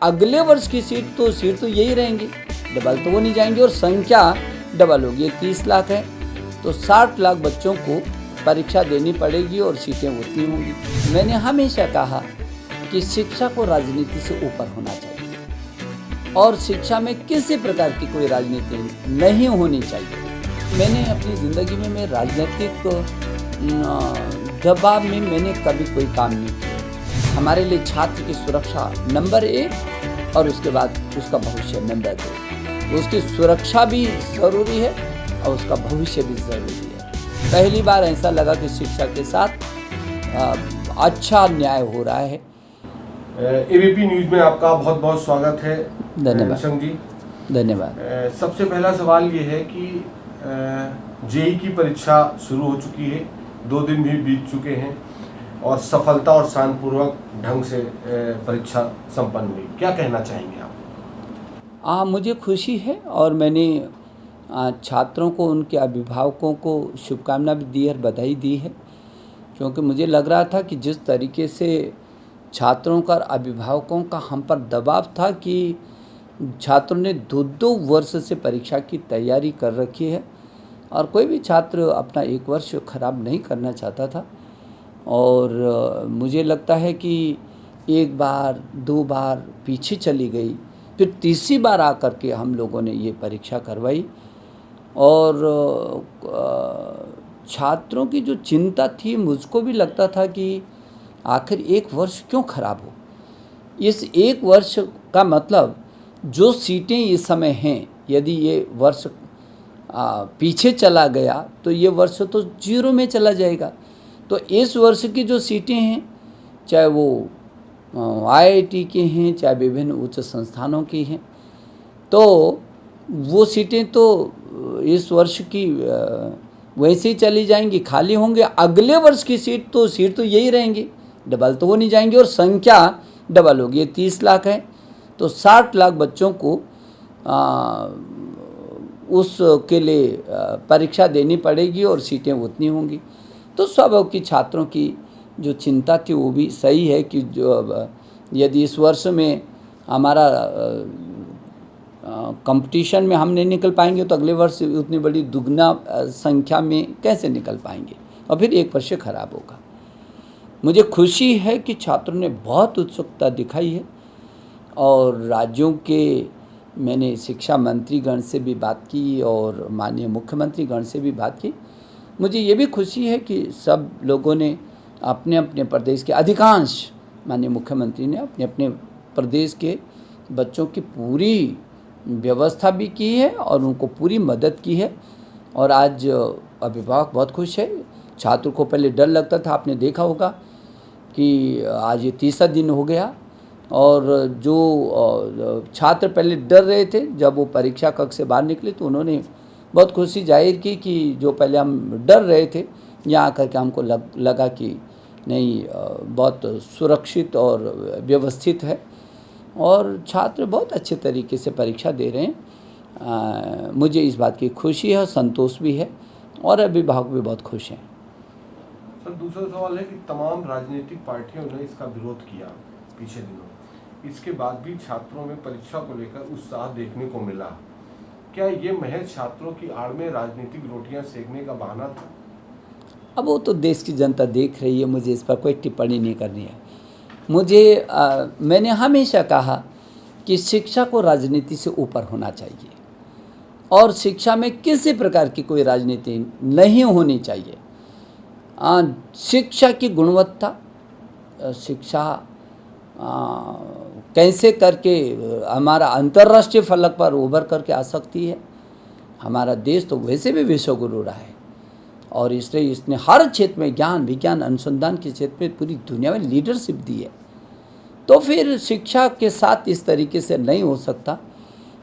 अगले वर्ष की सीट तो यही रहेंगी, डबल तो वो नहीं जाएंगी, और संख्या डबल होगी। 30 लाख है तो 60 लाख बच्चों को परीक्षा देनी पड़ेगी और सीटें उतनी होंगी। मैंने हमेशा कहा कि शिक्षा को राजनीति से ऊपर होना चाहिए और शिक्षा में किसी प्रकार की कोई राजनीति नहीं होनी चाहिए। मैंने अपनी ज़िंदगी में मैं राजनीतिक दबाव में मैंने कभी कोई काम नहीं किया। हमारे लिए छात्र की सुरक्षा नंबर 1 और उसके बाद उसका भविष्य नंबर 2। उसकी सुरक्षा भी ज़रूरी है और उसका भविष्य भी ज़रूरी है। पहली बार ऐसा लगा कि शिक्षा के साथ अच्छा न्याय हो रहा है। एबीपी न्यूज़ में आपका बहुत बहुत स्वागत है। धन्यवाद संग जी, धन्यवाद। सबसे पहला सवाल ये है कि जेईई की परीक्षा शुरू हो चुकी है, 2 दिन भी बीत चुके हैं और सफलता और शांतिपूर्वक ढंग से परीक्षा संपन्न हुई। क्या कहना चाहेंगे आप? मुझे खुशी है और मैंने छात्रों को, उनके अभिभावकों को शुभकामना भी दी है, बधाई दी है, क्योंकि मुझे लग रहा था कि जिस तरीके से छात्रों का, अभिभावकों का हम पर दबाव था कि छात्रों ने 2-2 वर्ष से परीक्षा की तैयारी कर रखी है और कोई भी छात्र अपना 1 वर्ष ख़राब नहीं करना चाहता था। और मुझे लगता है कि 1 बार 2 बार पीछे चली गई, फिर तीसरी बार आकर के हम लोगों ने ये परीक्षा करवाई। और छात्रों की जो चिंता थी, मुझको भी लगता था कि आखिर 1 वर्ष क्यों ख़राब हो। इस 1 वर्ष का मतलब जो सीटें इस समय हैं, यदि ये वर्ष पीछे चला गया तो ये वर्ष तो 0 में चला जाएगा। तो इस वर्ष की जो सीटें हैं, चाहे वो आईआईटी की हैं, चाहे विभिन्न उच्च संस्थानों की हैं, तो वो सीटें तो इस वर्ष की वैसे ही चली जाएंगी, खाली होंगे। अगले वर्ष की सीट तो यही रहेंगी, डबल तो वो नहीं जाएंगी, और संख्या डबल होगी। 30 लाख है तो 60 लाख बच्चों को उसके लिए परीक्षा देनी पड़ेगी और सीटें उतनी होंगी। तो स्वाभाविक की छात्रों की जो चिंता थी वो भी सही है कि जो यदि इस वर्ष में हमारा कंपटीशन में हम नहीं निकल पाएंगे तो अगले वर्ष उतनी बड़ी दुगना संख्या में कैसे निकल पाएंगे, और फिर 1 वर्ष खराब होगा। मुझे खुशी है कि छात्रों ने बहुत उत्सुकता दिखाई है और राज्यों के, मैंने शिक्षा मंत्रीगण से भी बात की और माननीय मुख्यमंत्री गण से भी बात की। मुझे ये भी खुशी है कि सब लोगों ने अपने अपने प्रदेश के, अधिकांश माननीय मुख्यमंत्री ने अपने अपने प्रदेश के बच्चों की पूरी व्यवस्था भी की है और उनको पूरी मदद की है। और आज अभिभावक बहुत खुश है। छात्र को पहले डर लगता था, आपने देखा होगा कि आज ये 30वां दिन हो गया, और जो छात्र पहले डर रहे थे, जब वो परीक्षा कक्ष से बाहर निकले तो उन्होंने बहुत खुशी जाहिर की कि जो पहले हम डर रहे थे, यहाँ आकर के हमको लगा कि नहीं, बहुत सुरक्षित और व्यवस्थित है और छात्र बहुत अच्छे तरीके से परीक्षा दे रहे हैं। मुझे इस बात की खुशी है और संतोष भी है और अभिभावक भी बहुत खुश हैं। सर, दूसरा सवाल है कि तमाम राजनीतिक पार्टियों ने इसका विरोध किया पीछे दिनों, इसके बाद भी छात्रों में परीक्षा को लेकर उत्साह देखने को मिला। क्या ये महज छात्रों की आड़ में राजनीतिक रोटियां सेकने का बहाना था? अब वो तो देश की जनता देख रही है, मुझे इस पर कोई टिप्पणी नहीं करनी है। मुझे मैंने हमेशा कहा कि शिक्षा को राजनीति से ऊपर होना चाहिए और शिक्षा में किसी प्रकार की कोई राजनीति नहीं होनी चाहिए। शिक्षा की गुणवत्ता, शिक्षा कैसे करके हमारा अंतर्राष्ट्रीय फलक पर उभर करके आ सकती है। हमारा देश तो वैसे भी विश्वगुरु रहा है और इसलिए इसने हर क्षेत्र में, ज्ञान विज्ञान अनुसंधान के क्षेत्र में पूरी दुनिया में लीडरशिप दी है। तो फिर शिक्षा के साथ इस तरीके से नहीं हो सकता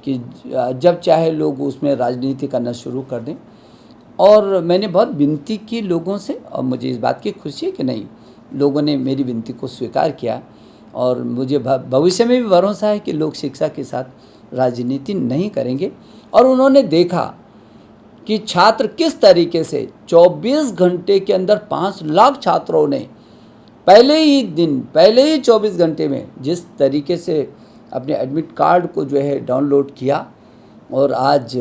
कि जब चाहे लोग उसमें राजनीति करना शुरू कर दें। और मैंने बहुत विनती की लोगों से और मुझे इस बात की खुशी है कि नहीं, लोगों ने मेरी विनती को स्वीकार किया और मुझे भविष्य में भी भरोसा है कि लोग शिक्षा के साथ राजनीति नहीं करेंगे। और उन्होंने देखा कि छात्र किस तरीके से 24 घंटे के अंदर 5 लाख छात्रों ने पहले ही 24 घंटे में जिस तरीके से अपने एडमिट कार्ड को जो है डाउनलोड किया और आज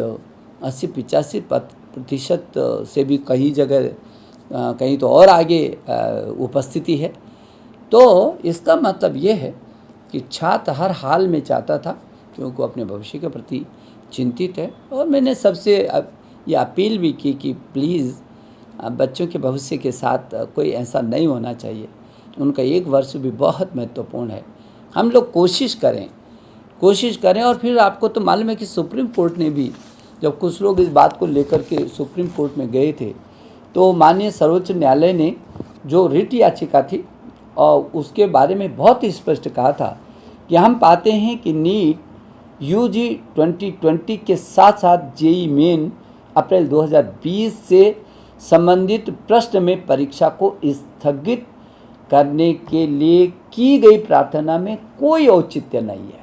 80-85% से भी कई जगह कहीं तो और आगे उपस्थिति है। तो इसका मतलब ये है कि छात्र हर हाल में चाहता था क्योंकि वो अपने भविष्य के प्रति चिंतित है। और मैंने सबसे ये अपील भी की कि प्लीज़ बच्चों के भविष्य के साथ कोई ऐसा नहीं होना चाहिए। उनका एक वर्ष भी बहुत महत्वपूर्ण है। हम लोग कोशिश करें और फिर आपको तो मालूम है कि सुप्रीम कोर्ट ने भी, जब कुछ लोग इस बात को लेकर के सुप्रीम कोर्ट में गए थे, तो माननीय सर्वोच्च न्यायालय ने जो रिट याचिका थी और उसके बारे में बहुत ही स्पष्ट कहा था कि हम पाते हैं कि नीट यूजी 2020 के साथ साथ जेई मेन अप्रैल 2020 से संबंधित प्रश्न में परीक्षा को स्थगित करने के लिए की गई प्रार्थना में कोई औचित्य नहीं है।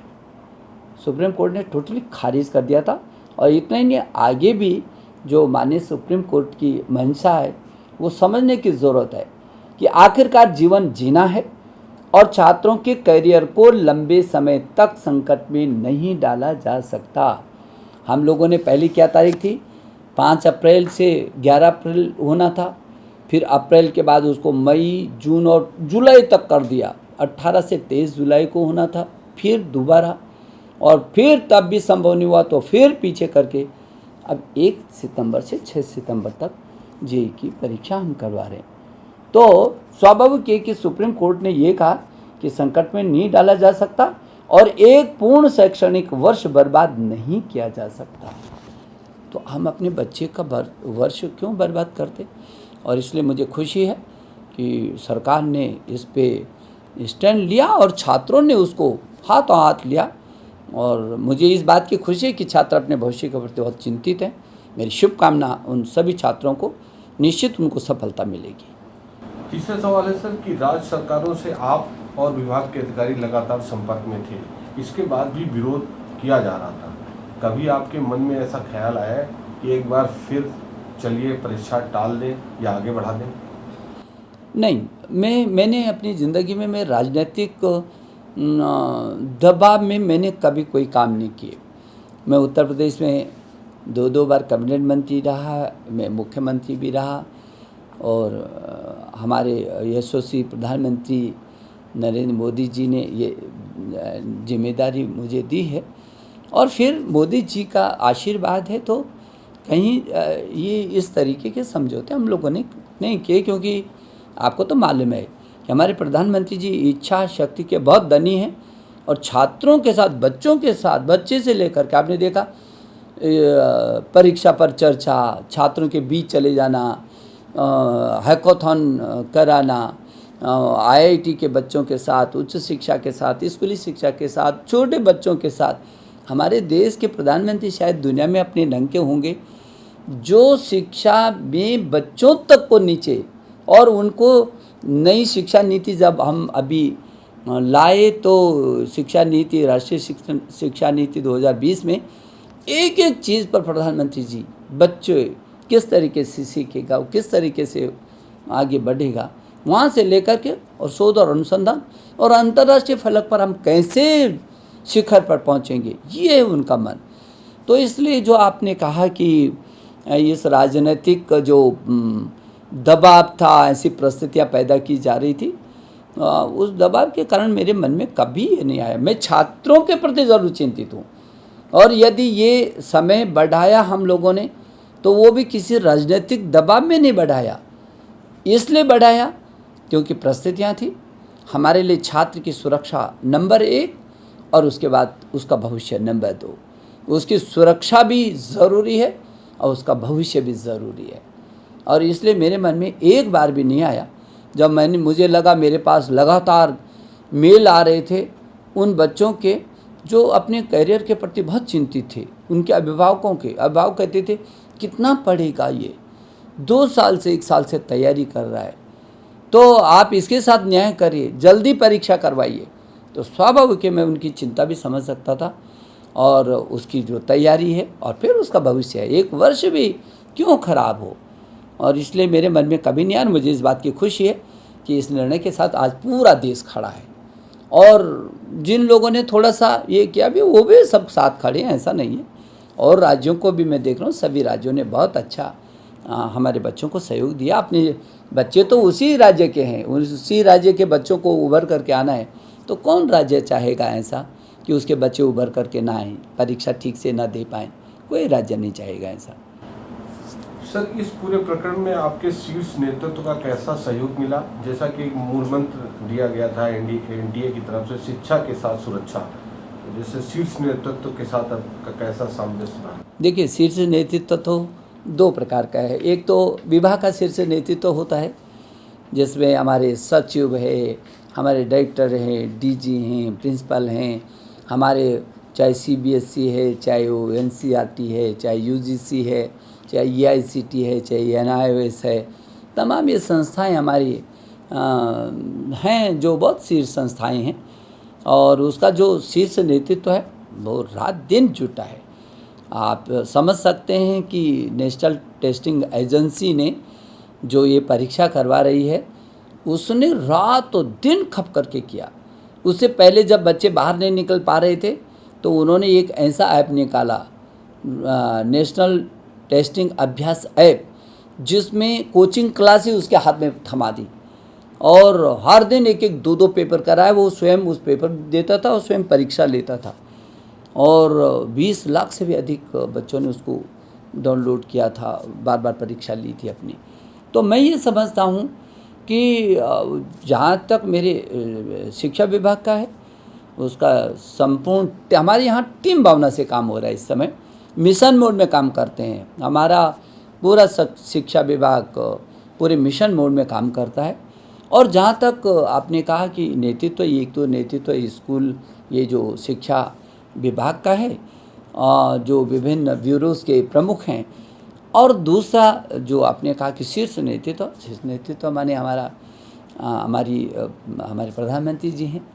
सुप्रीम कोर्ट ने टोटली खारिज कर दिया था। और इतना ही नहीं, आगे भी जो माननीय सुप्रीम कोर्ट की मंशा है वो समझने की ज़रूरत है कि आखिरकार जीवन जीना है और छात्रों के करियर को लंबे समय तक संकट में नहीं डाला जा सकता। हम लोगों ने पहली क्या तारीख थी, 5 अप्रैल से 11 अप्रैल होना था, फिर अप्रैल के बाद उसको मई, जून और जुलाई तक कर दिया। 18 से 23 जुलाई को होना था, फिर दोबारा, और फिर तब भी संभव नहीं हुआ तो फिर पीछे करके अब 1 सितंबर से 6 सितंबर तक जेईई की परीक्षा हम करवा रहे हैं। तो स्वाभाविक है कि सुप्रीम कोर्ट ने ये कहा कि संकट में नहीं डाला जा सकता और एक पूर्ण शैक्षणिक वर्ष बर्बाद नहीं किया जा सकता। तो हम अपने बच्चे का वर्ष क्यों बर्बाद करते? और इसलिए मुझे खुशी है कि सरकार ने इस पे स्टैंड लिया और छात्रों ने उसको हाथों हाथ लिया। और मुझे इस बात की खुशी है कि छात्र अपने भविष्य के प्रति बहुत चिंतित हैं। मेरी शुभकामना उन सभी छात्रों को, निश्चित उनको सफलता मिलेगी। तीसरा सवाल है सर कि राज्य सरकारों से आप और विभाग के अधिकारी लगातार संपर्क में थे, इसके बाद भी विरोध किया जा रहा था। कभी आपके मन में ऐसा ख्याल आया कि एक बार फिर चलिए परीक्षा टाल दें या आगे बढ़ा दें? नहीं, मैंने अपनी ज़िंदगी में मैं राजनीतिक दबाव में मैंने कभी कोई काम नहीं किए। मैं उत्तर प्रदेश में 2 बार कैबिनेट मंत्री रहा, मैं मुख्यमंत्री भी रहा और हमारे यशस्वी प्रधानमंत्री नरेंद्र मोदी जी ने ये जिम्मेदारी मुझे दी है। और फिर मोदी जी का आशीर्वाद है तो कहीं ये इस तरीके के समझौते हम लोगों ने नहीं किए, क्योंकि आपको तो मालूम है कि हमारे प्रधानमंत्री जी इच्छा शक्ति के बहुत धनी हैं और छात्रों के साथ, बच्चों के साथ, बच्चे से लेकर के आपने देखा परीक्षा पर चर्चा, छात्रों के बीच चले जाना, हैकाथॉन कराना, आईआईटी के बच्चों के साथ, उच्च शिक्षा के साथ, स्कूली शिक्षा के साथ, छोटे बच्चों के साथ। हमारे देश के प्रधानमंत्री शायद दुनिया में अपने ढंग के होंगे जो शिक्षा में बच्चों तक को नीचे, और उनको नई शिक्षा नीति जब हम अभी लाए तो शिक्षा नीति, राष्ट्रीय शिक्षा नीति 2020 में एक एक चीज़ पर प्रधानमंत्री जी बच्चे किस तरीके से सीखेगा, किस तरीके से आगे बढ़ेगा, वहाँ से लेकर के और शोध और अनुसंधान और अंतर्राष्ट्रीय फलक पर हम कैसे शिखर पर पहुँचेंगे, ये है उनका मन। तो इसलिए जो आपने कहा कि इस राजनीतिक जो दबाव था, ऐसी परिस्थितियाँ पैदा की जा रही थी, उस दबाव के कारण मेरे मन में कभी ये नहीं आया। मैं छात्रों के प्रति ज़रूर चिंतित हूँ और यदि ये समय बढ़ाया हम लोगों ने तो वो भी किसी राजनीतिक दबाव में नहीं बढ़ाया, इसलिए बढ़ाया क्योंकि परिस्थितियाँ थी। हमारे लिए छात्र की सुरक्षा नंबर 1 और उसके बाद उसका भविष्य नंबर 2। उसकी सुरक्षा भी ज़रूरी है और उसका भविष्य भी ज़रूरी है। और इसलिए मेरे मन में एक बार भी नहीं आया जब मुझे लगा, मेरे पास लगातार मेल आ रहे थे उन बच्चों के जो अपने करियर के प्रति बहुत चिंतित थे, उनके अभिभावकों के। अभिभावक कहते थे कितना पढ़ेगा ये, 2 साल से 1 साल से तैयारी कर रहा है, तो आप इसके साथ न्याय करिए, जल्दी परीक्षा करवाइए। तो स्वाभाविक है मैं उनकी चिंता भी समझ सकता था और उसकी जो तैयारी है और फिर उसका भविष्य है, 1 वर्ष भी क्यों ख़राब हो। और इसलिए मेरे मन में कभी नहीं आया। मुझे इस बात की खुशी है कि इस निर्णय के साथ आज पूरा देश खड़ा है और जिन लोगों ने थोड़ा सा ये किया भी, वो भी सब साथ खड़े हैं, ऐसा नहीं है। और राज्यों को भी मैं देख रहा हूँ, सभी राज्यों ने बहुत अच्छा हमारे बच्चों को सहयोग दिया। अपने बच्चे तो उसी राज्य के हैं, उसी राज्य के बच्चों को उभर करके आना है, तो कौन राज्य चाहेगा ऐसा कि उसके बच्चे उभर करके ना आएँ, परीक्षा ठीक से ना दे पाएँ? कोई राज्य नहीं चाहेगा ऐसा। सर, इस पूरे प्रकरण में आपके शीर्ष नेतृत्व का कैसा सहयोग मिला? जैसा कि एक मूल मंत्र दिया गया था एनडीए की तरफ से, शिक्षा के साथ सुरक्षा, जैसे शीर्ष नेतृत्व के साथ आपका कैसा सामंजस्य रहा? देखिए, शीर्ष नेतृत्व तो दो प्रकार का है। एक तो विभाग का शीर्ष नेतृत्व होता है, जिसमें हमारे सचिव है, हमारे डायरेक्टर हैं, डीजी हैं, प्रिंसिपल हैं, हमारे चाहे सीबीएसई है, चाहे वो एनसीईआरटी है, चाहे यूजीसी है, चाहे एआईसीटी है, चाहे एनआईओएस है, तमाम ये संस्थाएं हमारी हैं, जो बहुत शीर्ष संस्थाएं हैं। और उसका जो शीर्ष नेतृत्व है वो रात दिन जुटा है। आप समझ सकते हैं कि नेशनल टेस्टिंग एजेंसी ने जो ये परीक्षा करवा रही है, उसने रात और दिन खप करके किया। उससे पहले जब बच्चे बाहर नहीं निकल पा रहे थे, तो उन्होंने एक ऐसा ऐप निकाला, नेशनल टेस्टिंग अभ्यास ऐप, जिसमें कोचिंग क्लास ही उसके हाथ में थमा दी और हर दिन एक एक दो दो पेपर कराए। वो स्वयं उस पेपर देता था और स्वयं परीक्षा लेता था, और 20 लाख से भी अधिक बच्चों ने उसको डाउनलोड किया था, बार बार परीक्षा ली थी अपनी। तो मैं ये समझता हूँ कि जहाँ तक मेरे शिक्षा विभाग का है, उसका संपूर्ण हमारे यहाँ टीम भावना से काम हो रहा है। इस समय मिशन मोड में काम करते हैं। हमारा पूरा शिक्षा विभाग पूरे मिशन मोड में काम करता है। और जहाँ तक आपने कहा कि नेतृत्व, एक तो नेतृत्व स्कूल, ये जो शिक्षा विभाग का है, जो विभिन्न ब्यूरोज के प्रमुख हैं, और दूसरा जो आपने कहा कि शीर्ष नेतृत्व माने हमारे प्रधानमंत्री जी हैं।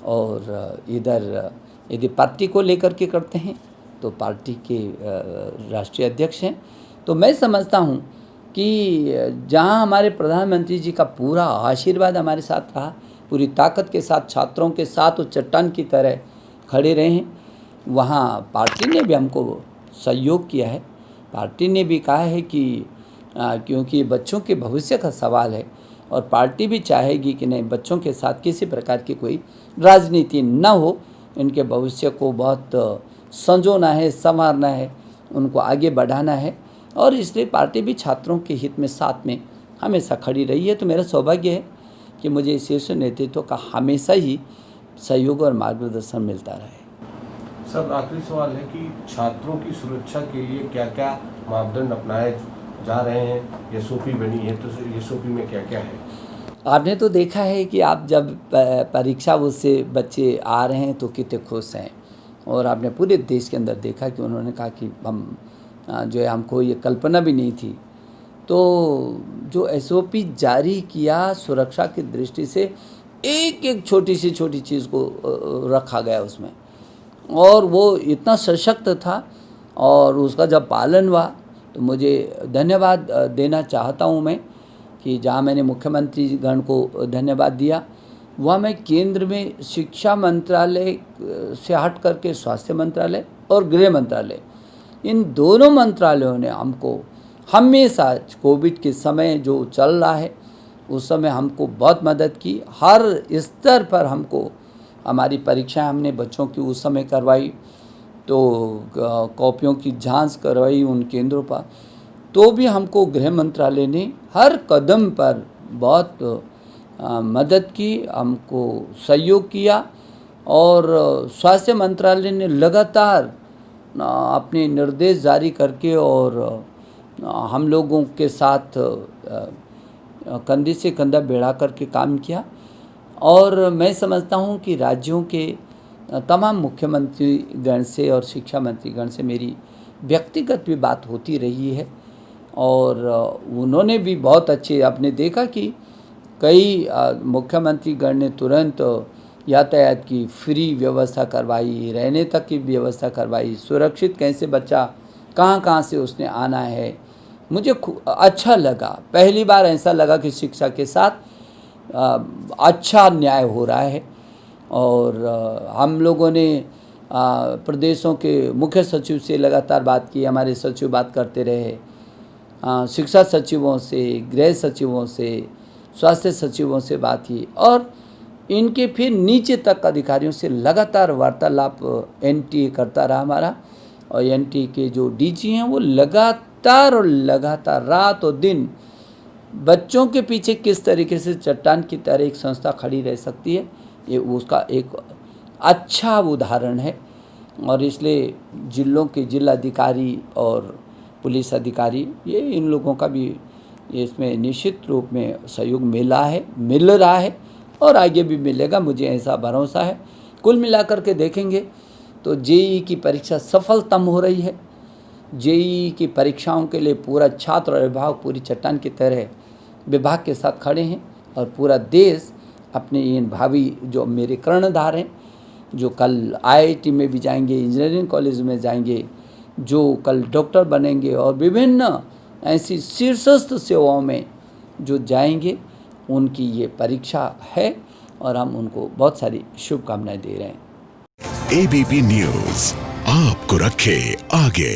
और इधर यदि पार्टी को लेकर के करते हैं तो पार्टी के राष्ट्रीय अध्यक्ष हैं। तो मैं समझता हूँ कि जहाँ हमारे प्रधानमंत्री जी का पूरा आशीर्वाद हमारे साथ रहा, पूरी ताकत के साथ छात्रों के साथ वो चट्टान की तरह खड़े रहे हैं, वहाँ पार्टी ने भी हमको सहयोग किया है। पार्टी ने भी कहा है कि क्योंकि बच्चों के भविष्य का सवाल है, और पार्टी भी चाहेगी कि नहीं, बच्चों के साथ किसी प्रकार की कोई राजनीति न हो, इनके भविष्य को बहुत संजोना है, संवारना है, उनको आगे बढ़ाना है। और इसलिए पार्टी भी छात्रों के हित में साथ में हमेशा खड़ी रही है। तो मेरा सौभाग्य है कि मुझे शीर्ष नेतृत्व का हमेशा ही सहयोग और मार्गदर्शन मिलता रहा है। सर, आखिरी सवाल है कि छात्रों की सुरक्षा के लिए क्या क्या मापदंड अपनाए जा रहे हैं? एसओपी बनी है, तो एसओपी में क्या क्या है? आपने तो देखा है कि आप जब परीक्षा उससे बच्चे आ रहे हैं तो कितने खुश हैं। और आपने पूरे देश के अंदर देखा कि उन्होंने कहा कि हम जो है, हमको ये कल्पना भी नहीं थी। तो जो एसओपी जारी किया सुरक्षा की दृष्टि से, एक एक छोटी सी चीज़ को रखा गया उसमें, और वो इतना सशक्त था। और उसका जब पालन हुआ तो मुझे धन्यवाद देना चाहता हूँ मैं, कि जहाँ मैंने मुख्यमंत्री गण को धन्यवाद दिया, वहाँ मैं केंद्र में शिक्षा मंत्रालय से हट करके स्वास्थ्य मंत्रालय और गृह मंत्रालय, इन दोनों मंत्रालयों ने हमको हमेशा कोविड के समय जो चल रहा है उस समय हमको बहुत मदद की। हर स्तर पर हमको, हमारी परीक्षाएं हमने बच्चों की उस समय करवाई, तो कॉपियों की जांच करवाई उन केंद्रों पर, तो भी हमको गृह मंत्रालय ने हर कदम पर बहुत मदद की, हमको सहयोग किया। और स्वास्थ्य मंत्रालय ने लगातार अपने निर्देश जारी करके और हम लोगों के साथ कंधे से कंधा भिड़ा करके काम किया। और मैं समझता हूँ कि राज्यों के तमाम मुख्यमंत्री गण से और शिक्षा मंत्री गण से मेरी व्यक्तिगत भी बात होती रही है, और उन्होंने भी बहुत अच्छे, आपने देखा कि कई मुख्यमंत्री गण ने तुरंत यातायात की फ्री व्यवस्था करवाई, रहने तक की व्यवस्था करवाई, सुरक्षित कैसे बच्चा कहाँ से उसने आना है। मुझे अच्छा लगा, पहली बार ऐसा लगा कि शिक्षा के साथ अच्छा न्याय हो रहा है। और हम लोगों ने प्रदेशों के मुख्य सचिव से लगातार बात की, हमारे सचिव बात करते रहे, शिक्षा सचिवों से, गृह सचिवों से, स्वास्थ्य सचिवों से बात की और इनके फिर नीचे तक अधिकारियों से लगातार वार्तालाप एनटीए करता रहा हमारा। और एनटीए के जो डीजी हैं वो लगातार रात और दिन बच्चों के पीछे किस तरीके से चट्टान की तरह एक संस्था खड़ी रह सकती है, ये उसका एक अच्छा उदाहरण है। और इसलिए जिलों के जिलाधिकारी और पुलिस अधिकारी, ये इन लोगों का भी इसमें निश्चित रूप में सहयोग मिल रहा है और आगे भी मिलेगा, मुझे ऐसा भरोसा है। कुल मिलाकर के देखेंगे तो जेईई की परीक्षा सफलतम हो रही है। जेईई की परीक्षाओं के लिए पूरा छात्र और विभाग पूरी चट्टान की तरह विभाग के साथ खड़े हैं और पूरा देश अपने इन भावी जो मेरे कर्णधार हैं, जो कल आईआईटी में भी जाएंगे, इंजीनियरिंग कॉलेज में जाएंगे, जो कल डॉक्टर बनेंगे और विभिन्न ऐसी शीर्षस्थ सेवाओं में जो जाएंगे, उनकी ये परीक्षा है और हम उनको बहुत सारी शुभकामनाएं दे रहे हैं। एबीपी न्यूज़ आपको रखे आगे।